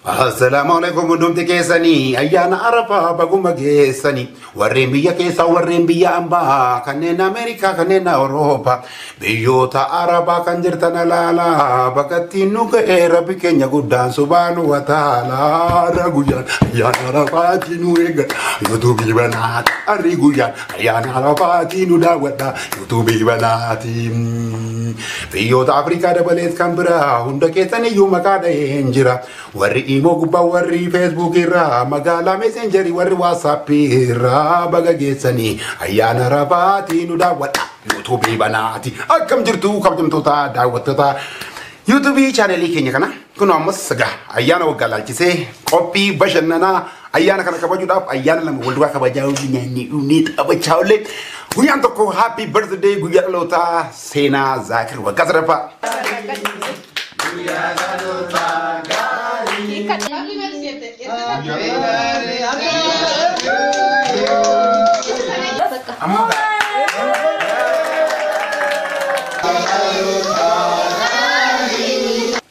Assalamualaikum warahmatullahi wabarakatuh. Ayana Arafah baguma geessani. Warreen biyya keessa warreen biyya ambaa kanneen Ameerikaa kanneen Awurooppaa biyyoota Arabaa kan jirtan alaala bakkatti nu ga'ee rabbi keenya guddaan subhaanahu wa ta'aala guyyaan ayyaana Arafaatti nu eegga yuutuubii banaati harri guyyaan ayyaana Arafaatti nu daawwadha yuutuubii banaati. Biyyoota Afrikaa dabalees kan biraa hunda keessan iyyuu maqaa dhaheen jira. Warri imo gubba warri Facebook irraa magaalaa Messenger warri WhatsApp irraa baga geessanii ayyaana Arafaatti nu daawwadha yuutuubii banaati. Akkam jirtu kabajamtoota daawwattoota yuutuubii chaanelii keenya kana kun ammas ayyaana waggaa laalchisee qophii bashannanaa ayyaana kana kabajuudhaaf ayyaana lama wal duraa kabajaa ni taphachaa oolle. Guyyaan tokko happy birthday guyyaa dhalootaa seenaa Zaakir waggaa sadaffaa.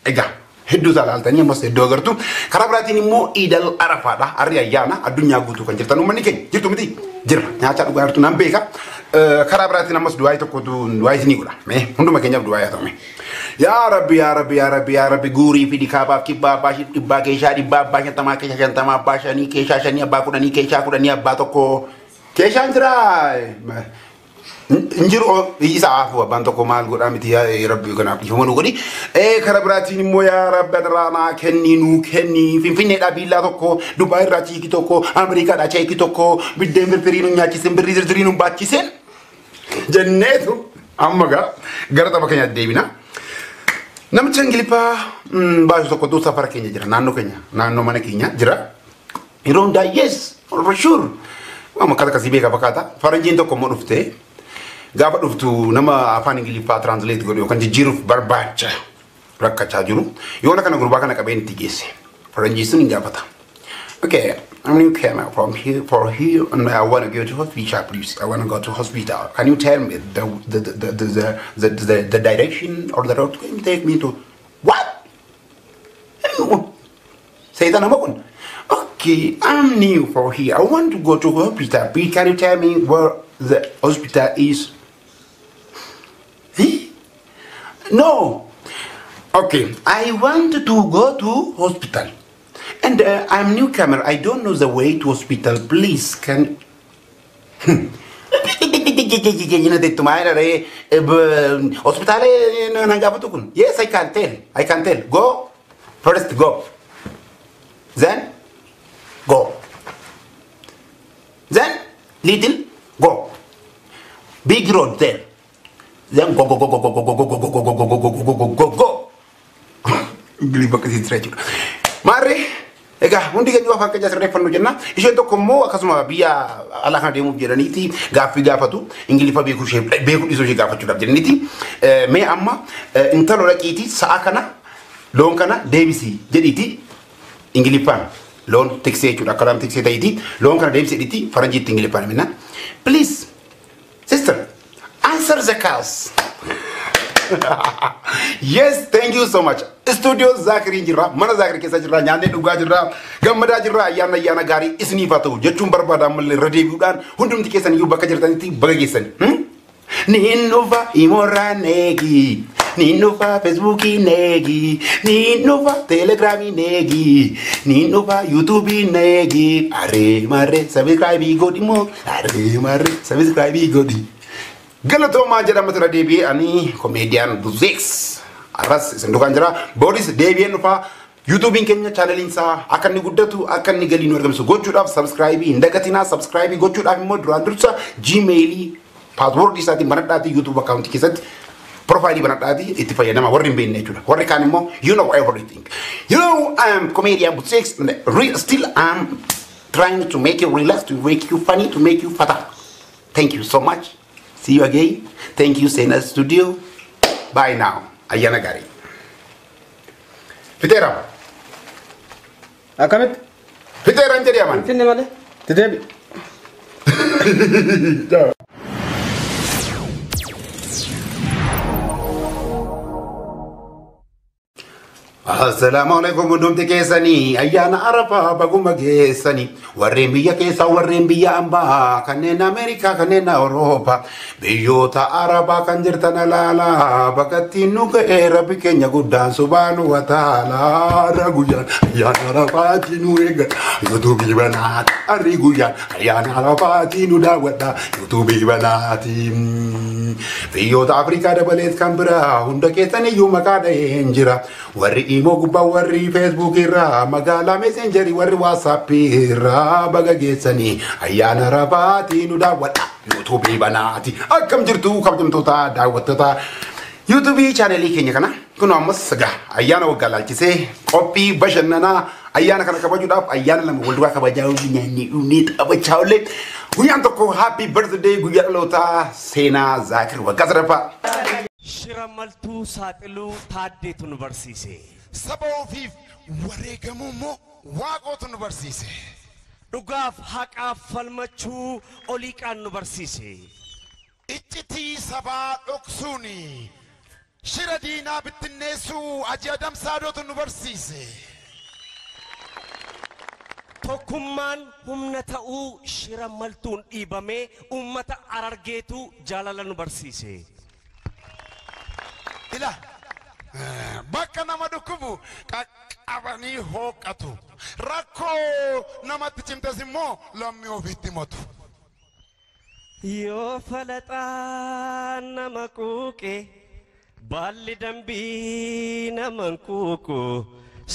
Egaa hedduu salaaltanii ammas hedduu agartu karaa biraatiin immoo Iidal Arafaadha. Harri ayyaana addunyaa guutuu kan jirtan uummanni keenya jirtu miti jirra nyaachaa dhugaa jirtu nan beeka. Karaa biraatiin ammas du'aa tokkotu du'aa isinii godha mee hunduma keenyaaf du'aa yaa ta'u mee. Ya Rabbi ya Rabbi ya Rabbi ya Rabbi guri fi dikabaaf kibbaa baashii dhibbaa keeshaa dhibbaa abbaa shantamaa keeshaa shantamaa abbaa shanii keeshaa shanii abbaa kudhanii keeshaa kudhanii abbaa tokko keeshaan jira. Injiru isa afu abbaan tokko maal godhaa miti ya Rabbi kanaaf dhiifama nu godhi. Karaa biraatiin immoo ya Rabbi adraanaa kenni nu kenni Finfinneedhaa biillaa tokko Dubaay irraa chiikii tokko Ameerikaadhaa chiikii tokko biddeen firfirii nu nyaachisen birrii zirzirii nu baachisen jenneetu amma gara tapha keenyaatti deebina. Namicha Ingiliffaa baasuu tokko tu safara keenya jira naannoo mana keenya jira. Yeroo hundaa yes for sure amma akkasii beeka fakkaata. Faranjiin tokko immoo dhufte gaafa dhuftu nama afaan Ingiliffaa translate godhu yookaan jijjiiruuf barbaacha rakkachaa jiru. Yoona kana gurbaa kana qabeen itti geesse. Faranjii sun hin gaafata. Okay, I'm new camera from here and I want to go to hospital please. I want to go to hospital. Can you tell me the direction or the road can take me to what? Say that number. Okay, I'm new for here. I want to go to hospital. Please can you tell me where the hospital is? No. Okay, I want to go to hospital. And I'm newcomer. I don't know the way to hospital. Please, can hospital? Yes, I can tell. I can tell. Go first. Go. Then go. Then little go. Big road there. Then go go go go go go go go go go go go go go go go go. Believe what is right. Mari. Egaa hundi keenya waan akka jasreeffannu jenna. Isheen tokko immoo akkasuma biyya ala kana deemuuf jedhaniiti gaaffii gaafatu Ingiliffa beekuu dhiisuu ishee gaafachuudhaaf jedhaniiti. Mee amma intalo dhaqiiti sa'a kana loon kana deebisi jedhiiti Ingiliffaan loon tiksee jechuudha akka tiksee ta'iti loon kana deebisi jedhiiti faranjiitti Ingiliffaan minna. Please sister answer the cows. Yes, thank you so much. Studio Zakir jirra, mana Zakir keessa jirra, nyaanne dhugaa jirra, gammadaa jirra, ayyaana gaarii isiniif haa ta'u jechuun barbaada ammallee irra deebi'uudhaan hundumti keessan iyyuu bakka jirtanitti baga geessan. Niin dhufa imorraa neegi, niin dhufa Facebookii neegi, niin dhufa Telegramii neegi, niin dhufa YouTubii neegi. Aree marree subscribe godhi moo, aree marree subscribe godhi. Galatoomaa jedhama tura deebi'ee ani comedian Buzex. Arras sendukan jira Boris deebi'een dhufa YouTubein keenya channelin saa akka inni guddatu akka inni galii nu argamsiisu gochuudhaaf subscribe hin dagatinaa subscribe gochuudhaaf immoo duraan dursa Gmail password isaatiin banadhaati YouTube account keessatti profile banadhaati itti fayyadama warri hin beekne jechuudha. Warri kaan immoo you know everything. You know I am comedian Buzex still I'm trying to make you relax, to make you funny, to make you fata. Thank you so much. See you again. Thank you, Sena Studio. Bye now. Ayana Gari. Fitera. Akamit? Fitera anjari aman. Finne male? Tidebi. Assalamualaikum hundumti keessanii ayyaana arafaa baguma geessanii warreen biyya keessa warreen biyya ambaa kanneen Ameerikaa kanneen Awurooppaa biyyoota arabaa kan jirtan alaala bakattiin nu ga'ee rabbi keenya guddaan subhaanahu wa ta'aalaa guyyaan ayyaana arafaatii nu eegga yuutuubii banaati arri guyyaan ayyaana arafaatii nu daawwadha yuutuubii banaati biyyoota Afrikaa dabalees kan biraa hunda keessaniyyuu maqaa dhaheen jira warri imo gubba warri Facebook irra magala messenger warri WhatsApp irra baga geessanii ayyaana arafaatii nu daawwadha YouTube banaati akkam jirtu kabajamtoota daawwattoota YouTube channel keenya kana kun ammas ayyaana waggaa laalchisee qophii bashannanaa ayyaana kana kabajuudhaaf ayyaana lama wal duraa kabajaa ni taphachaa'ullee guyyaan tokko happy birthday guyyaa dhalootaa seenaa Zaakir waggaa sadaffaa Shiramaltuu saaxiluu taaddeetu nu barsiise. Saba ofiif wareegamuu moo waaqootu nu barsiise. Dhugaaf haqaaf falmachuu oliiqaan nu barsiise. Iccitii sabaa dhoksuuni shira diinaa bittinneessuu Aji Adam Saadootu nu barsiise. Tokkummaan humna ta'uu shiramaltuun dhiibamee uummata arargeetu jaalala nu barsiise. Ila bakka nama dhukkubu qaqqabanii hooqatu rakkoo namatti cimtes immoo lammii ofiitti motu. Yoo falaxaan nama quuqe baalli dambii naman quuqu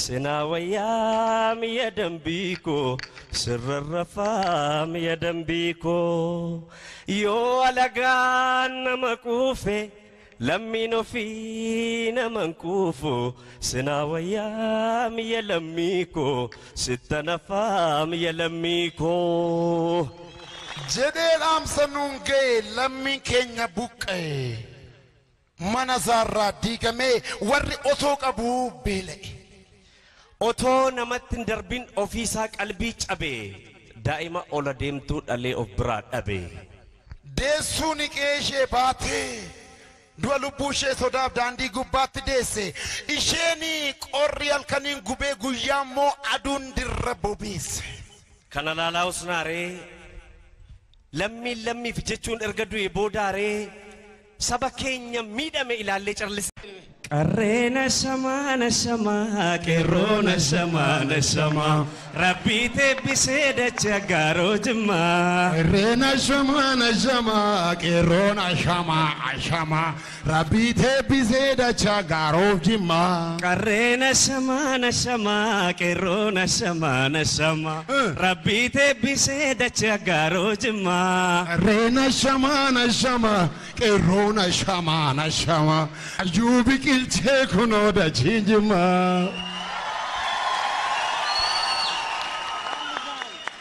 sinaa wayyaa miya dambii koo sirrarrafaa miya dambii koo yoo alagaan nama quufe lammiin ofii naman quufu sinaa wayyaa miya lammii koo sitta nafaa miya lammii koo jedhee dhaamsa nuun ga'e lammiin keenya buqqa'e mana isaarraa diigamee warri osoo qabuu beela'e. Otoo namatti hin darbin ofiisaa qalbii cabee daa'ima ola deemtuu dhalee of biraa dhabee. Deessuun qeeshee baatee dua lubbuu ishee sodaaf daandii gubbaatti deesse isheen qorri halkaniin gubee guyyaa immoo aduun dirra bobeesse. Kana laalaa usnaaree lammiif jechuun erga du'e boodaaree saba keenya miidhame ilaallee callisee. Qarreena shamaa qeerroona shamaa rabbii teebbisee dacha gaaroo jimmaa. Qarreena shamaa qeerroona shamaa rabbii teebbisee dacha gaaroo jimmaa. Qarreena shamaa qeerroona shamaa rabbii teebbisee dacha gaaroo jimmaa. Qarreena shamaa qeerroona shamaa ayyuubi ilchee kunoo dachii jimmaa.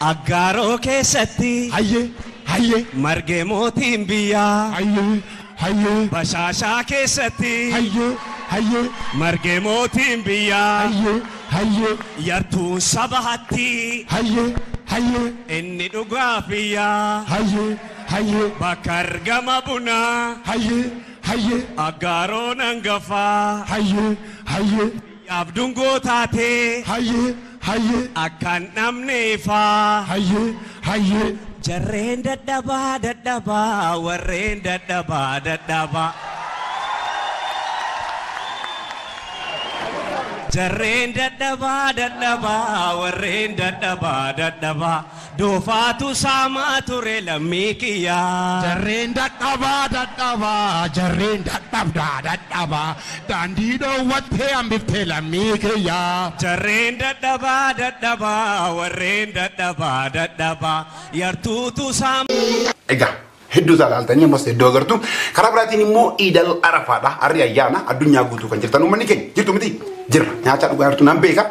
Aggaaroo keessatti hayyee margee mootiin biyyaa. hayyee Bashaashaa keessatti hayyee margee mootiin biyyaa. hayyee yartuun saba hatti hayyee inni dhugaa biyyaa. hayyee bakka argama bunaa. hayyee Aggaaroon hangafaa. hayyee abduun gootaatee hayyee akkan dhabneefaa. hayyee jarreen dadhabaa warreen dadhabaa. Jarreen dadhabaa warreen dadhabaa doofaatu saamaa ture lammii kiyyaa. jarreen dadhabaa daandii dhoowwattee hambiftee lammii kiyyaa. Jarreen dadhabaa warreen dadhabaa yartuutu saamaa. egaa hedduu saalaaltanii ammas hedduu agartu karaa biraatiin immoo Iidal Arafaadha harri ayyaana addunyaa guutuu kan jirtan uummanni keenya jirtu miti jirra nyaata dhugaa jirtu nan beeka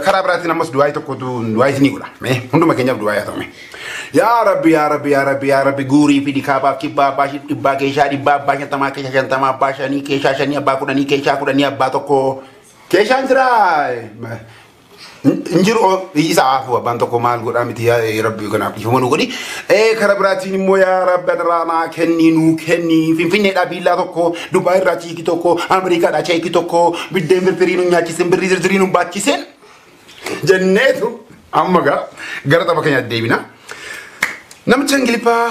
karaa biraatiin ammas du'aa tokkotu du'aa isinii godha hunduma keenyaaf du'aa yaa ta'ume yaa rabbi guurii fi dikaabaaf kibbaa abbaa dhibbaa keeshaa dhibbaa abbaa shantamaa keeshaa shantamaa abbaa shanii keeshaa shanii abbaa kudhanii keeshaa kudhanii abbaa tokko keeshaan jira Injiru isa afu banto ko mal goda miti ya rabbi kana fi mono godi karabrati ni moya rabban rana kenni nu kenni finfinne da billa tokko dubai rati ki tokko america da cey ki tokko bidde merperino nyaki sembri zirino bacci sen jannetu amaga garata bakanya debina nam changilipa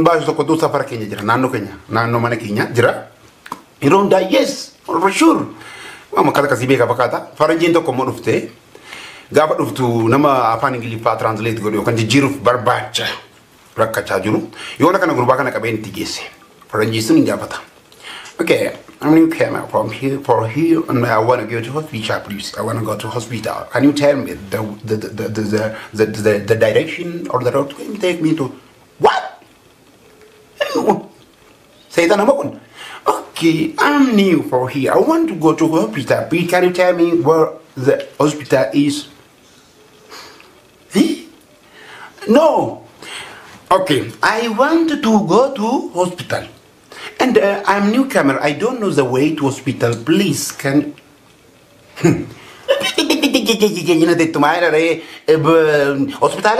ba tokko do safar kenya jira nanno mana kenya jira ironda yes for sure mama kala kasibe ka bakata faranjin tokko mo dufte gaba duftu nama afan ingilifa translate godo kan jiruf barbacha rakkacha juru yona kana gurba kana kaben tigese faranji sun gabata okay I'm new camera from here and I want to go to hospital please I want to go to hospital can you tell me the direction or the road can take me to what say that namakun okay I'm new for here I want to go to hospital please can you tell me where the hospital is no. Okay, I want to go to hospital. And I'm newcomer. I don't know the way to hospital. Please, can... Hospital?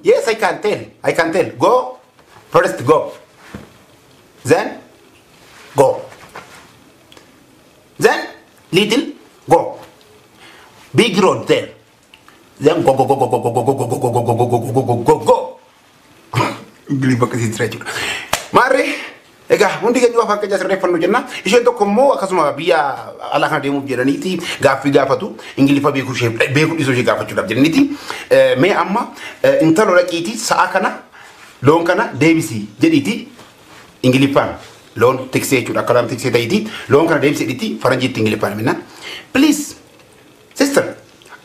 Yes, I can tell. I can tell. Go. First, go. Then, go. Then, little, go. Big road there. Then go. Giliba kasi stretch. Mare, ega, undi kan juga fakir jasar refan nujenna. Isu itu komo akasuma biya ala kan demu jeraniti. Gafi gafatu. Ingilifa beku isu je gafatu dab jeraniti. Me amma intalo rakiti saakana lonkana debisi. Jadi Ingilifa lon tekse chuda kalam tekse taiti lonkana debisi diti faranjit Ingilifa mina. Please, sister.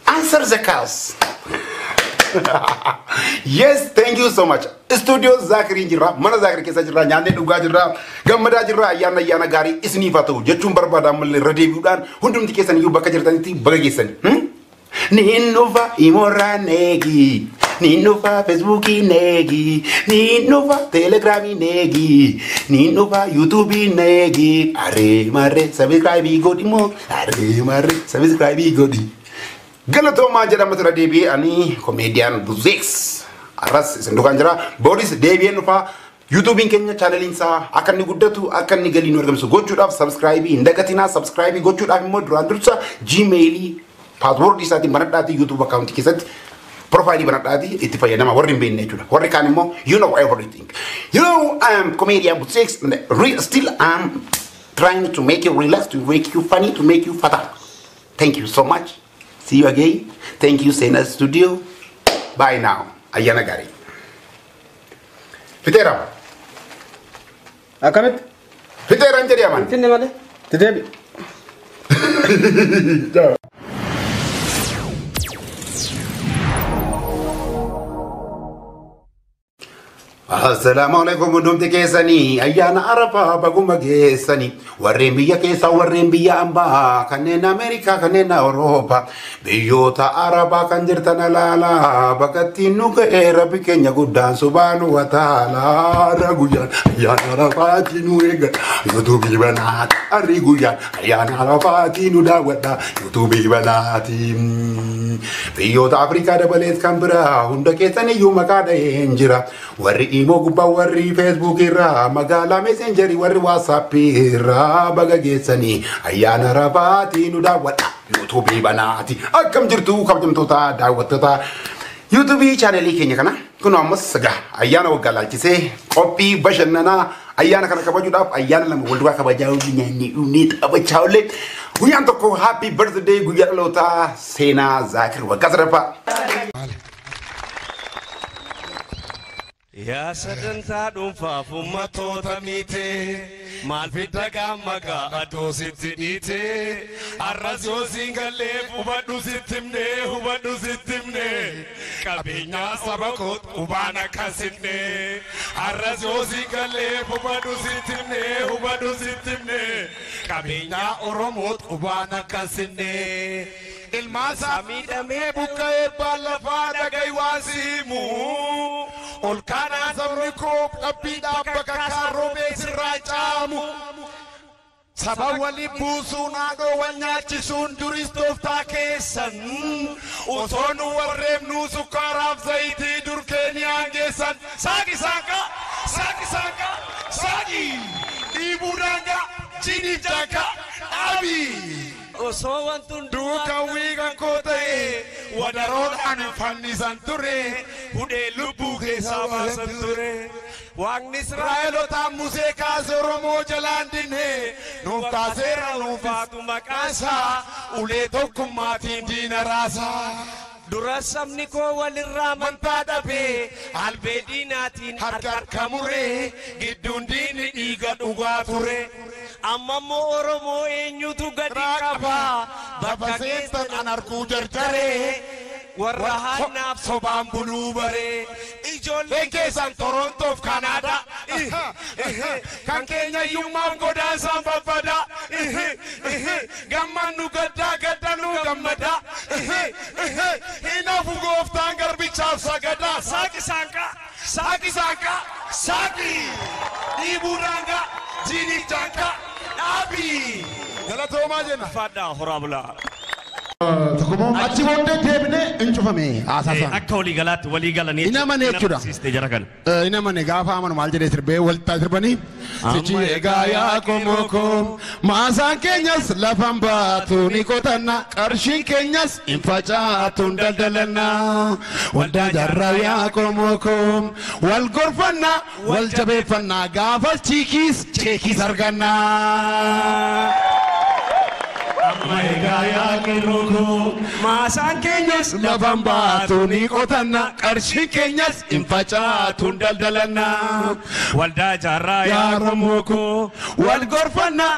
Answer the calls. Yes, thank you so much. Studio Zakri Jira, Mana Zakri Kesa Jira, Nyande Duga Jira, Gamada Jira, Yana Gari, Isni Fatu, Jetum Barbada Mule Redibudan, Hundum Tikesan Yubaka Jirtaniti, Bagisen. Ninova Imora Negi, Ninova Facebooki Negi, Ninova Telegrami Negi, Ninova YouTube Negi, Are Mare, subscribe Godimo, Are Mare, subscribe Godi. Galato majara matra debi ani comedian Buzix aras sendukan jara Boris Debian fa YouTube kenya channel insa akan ni guddatu akan ni gali norgam so gochuda subscribe indagatina subscribe gochuda mo durandursa gmail password isati manadati YouTube account kisat profile manadati ittifaya nama warri be netula warri kanimo you know everything you know I am comedian Buzix still I'm trying to make you relax to make you funny to make you fatter. Thank you so much. See you again. Thank you, Sena Studio. Bye now. Ayana Gari. Fitera. Akamit? Fitera njeri aman. Finne male? Tidebi. Ciao. Assalamualaikum warahmatullahi wabarakatuh. Ayana Araba baguma gesani. Warren biya kesa warren biya amba. Kanena Amerika kanena Europa. Biyota Araba kan jirtana lala. Bakati nuka Arabi Kenya gudan subhanahu wa ta'ala. Raguyan ayana Araba tinu ega. YouTube banat ariguyan ayana Araba tinu dawata. YouTube banati. Biyota Afrika da balet kambra. Hunda kesani yumakada enjira. Warri imo guba warri Facebook irra magala messenger warri WhatsApp irra baga geessani ayyaana Arabaatii nu daawwadha YouTube banaati akkam jirtu kabajamtoota daawwattoota YouTube channel keenya kana kun ammas saga ayyaana waggaa laalchisee qophii bashannanaa ayyaana kana kabajuudhaaf ayyaana lama wal duraa kabajaa nyaanni dhumni taphachaa'ullee guyyaan tokko happy birthday guyyaa dhalootaa Seenaa Zaakir waggaa sadaffaa. Ya sadantaa dhuunfaa fummattoota miite maal fidda gaammagaa adoo sitti dhiite arras yoo siin gallee hubadhu sittimne qabeenyaa saba koot qubaan akkasitne arras yoo siin gallee hubadhu sittimne qabeenyaa oromoot qubaan akkasitne ilmaasaa miidhamee buqqa'ee baallafaa dhaga'i waasiimu ol kanaa sabni koo qabbiidhaaf bakka kaarroo beesirraa caamu saba wali buusuun haadhoo wal nyaachisuun duris tooftaa keessan osoo nu warreebnuu sukkaaraaf zayitii dur keenyaan geessan saaqi saaqa saaqi dhiibuu daangaa jiniif daangaa dhaabii. osoo wantun duuka wiigan koo ta'e wadaroodhaan fannisan ture hudhee lubbuu keessaa baasan ture waaqni Israa'elotaan Musee kaasee Oromoo jalaan dinne nuuf kaaseera nuuf baatu maqaasaa ulee tokkummaatiin diina raasaa. dura sabni koo walirraa amantaa dhabee albee diinaatiin harka muree gidduun diinni dhiiga dhugaa ture. amma immoo Oromoo eenyutu gadi qaba bakka keessan an arguu jarjaree warra hannaaf sobaan buluu baree ijoolleen keessan Torontoof Kanaadaa kan keenya iyyummaaf godaansaan babbada gammannu gaddannu gammada hinaafu gooftaan garbichaaf sagada saaqi saanqa saaqi dhiibuu daangaa jiniif daangaa dhaabii galatoomaa jenna fadhaa horaa bulaa. Tokkomoo achi booddee deebine hin cufame haasaasan. Akka walii galaatti walii galanii. Ina mane jechuudha. Jara kan. Ina mane gaafa amanu maal jedhee sirbee walitti sirbanii. Sichi egaa yaa komoko maasaan keenyas lafan baatu ni qotanna qarshiin keenyas hin facaatu hin daldalanna waldaa jarraa yaa komoko wal gorfanna wal jabeeffanna gaafas cheekis arganna. Maigaya kiroko maasaan keenyas lafan baatu ni qotanna qarshiin keenyas hin facaatu hin daldalanna waldaa jarraa yaa komoko wal gorfanna